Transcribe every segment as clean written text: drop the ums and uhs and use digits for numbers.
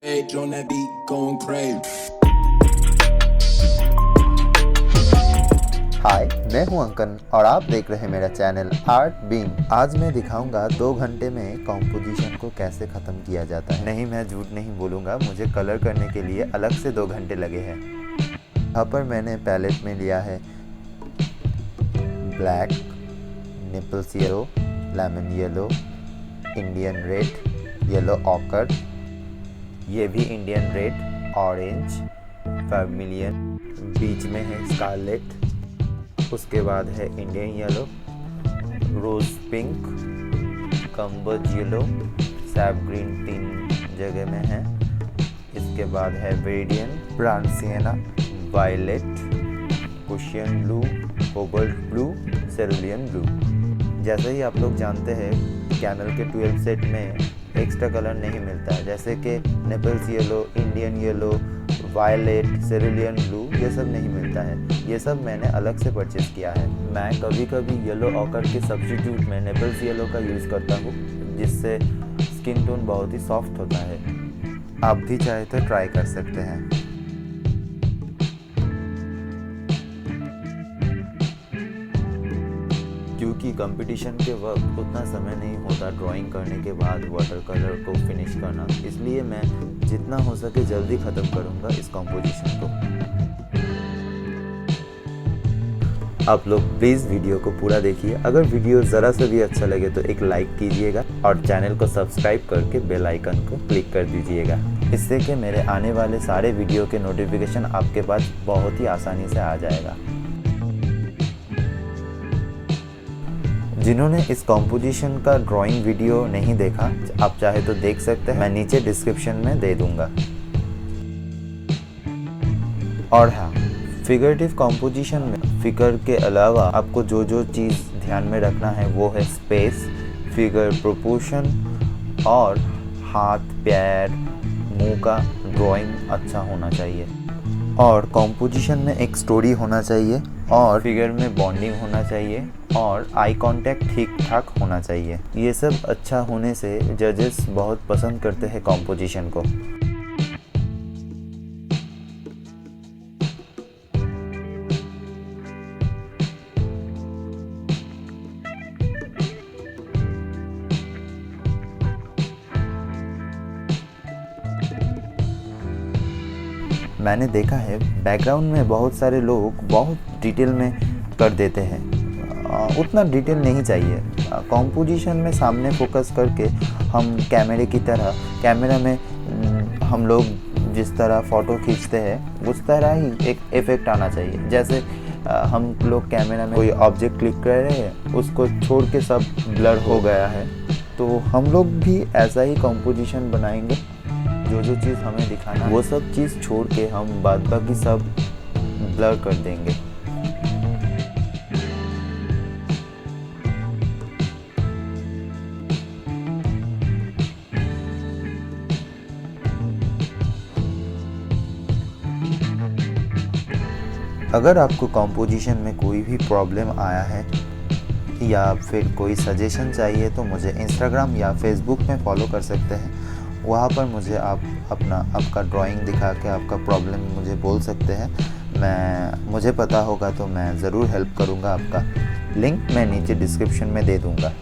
Rage on that beat, going crazy. हाय, मैं हूं अंकन और आप देख रहे हैं मेरा चैनल आर्ट बीन। आज मैं दिखाऊंगा 2 घंटे में कॉम्पोजिशन को कैसे ख़त्म किया जाता है। नहीं, मैं झूठ नहीं बोलूँगा, मुझे कलर करने के लिए अलग से 2 घंटे लगे हैं। यहाँ पर मैंने पैलेट में लिया है black, Naples yellow, lemon yellow, Indian red, yellow ochre, ये भी इंडियन रेड, ऑरेंज, वर्मिलियन, बीच में है स्कारलेट, उसके बाद है Indian yellow, rose pink, gamboge yellow, sap green 3 जगह में है। इसके बाद है viridian, burnt sienna, violet, Prussian blue, cobalt blue, cerulean blue. जैसे ही आप लोग जानते हैं कैमल के 12 सेट में एक्स्ट्रा कलर नहीं मिलता है, जैसे कि Naples yellow, Indian yellow, violet, cerulean blue, ये सब नहीं मिलता है। ये सब मैंने अलग से परचेस किया है। मैं कभी कभी येलो ऑकर के सब्स्टिट्यूट में नेपल्स येलो का यूज़ करता हूँ, जिससे स्किन टोन बहुत ही सॉफ्ट होता है। आप भी चाहे तो ट्राई कर सकते हैं। क्योंकि कंपटीशन के वक्त उतना समय नहीं होता ड्राइंग करने के बाद वाटर कलर को फिनिश करना, इसलिए मैं जितना हो सके जल्दी ख़त्म करूँगा इस कॉम्पोजिशन को। आप लोग प्लीज़ वीडियो को पूरा देखिए। अगर वीडियो ज़रा सा भी अच्छा लगे तो एक लाइक कीजिएगा और चैनल को सब्सक्राइब करके बेल आइकन को क्लिक कर दीजिएगा। इससे कि मेरे आने वाले सारे वीडियो के नोटिफिकेशन आपके पास बहुत ही आसानी से आ जाएगा। जिन्होंने इस कॉम्पोजिशन का ड्राइंग वीडियो नहीं देखा, आप चाहे तो देख सकते हैं, मैं नीचे डिस्क्रिप्शन में दे दूंगा। और हाँ, फिगरेटिव कॉम्पोजिशन में फिगर के अलावा आपको जो जो चीज़ ध्यान में रखना है वो है स्पेस, फिगर प्रोपोर्शन और हाथ, पैर, मुंह का ड्राइंग अच्छा होना चाहिए। और कॉम्पोजिशन में एक स्टोरी होना चाहिए और फिगर में बॉन्डिंग होना चाहिए और आई कांटेक्ट ठीक ठाक होना चाहिए। ये सब अच्छा होने से जजेस बहुत पसंद करते हैं कॉम्पोजिशन को। मैंने देखा है बैकग्राउंड में बहुत सारे लोग बहुत डिटेल में कर देते हैं, उतना डिटेल नहीं चाहिए। कॉम्पोजिशन में सामने फोकस करके हम कैमरे की तरह, कैमरा में हम लोग जिस तरह फ़ोटो खींचते हैं उस तरह ही एक इफ़ेक्ट आना चाहिए। जैसे हम लोग कैमरा में कोई ऑब्जेक्ट क्लिक कर रहे हैं, उसको छोड़ के सब ब्लर हो गया है, तो हम लोग भी ऐसा ही कॉम्पोजिशन बनाएंगे। जो जो चीज़ हमें दिखाना वो सब चीज़ छोड़ के हम बाद बाकी सब ब्लर कर देंगे। अगर आपको कॉम्पोजिशन में कोई भी प्रॉब्लम आया है या फिर कोई सजेशन चाहिए तो मुझे इंस्टाग्राम या फेसबुक में फॉलो कर सकते हैं। वहाँ पर मुझे आप आपका ड्राइंग दिखा के आपका प्रॉब्लम मुझे बोल सकते हैं। मुझे पता होगा तो मैं ज़रूर हेल्प करूँगा आपका। लिंक मैं नीचे डिस्क्रिप्शन में दे दूँगा।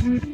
है।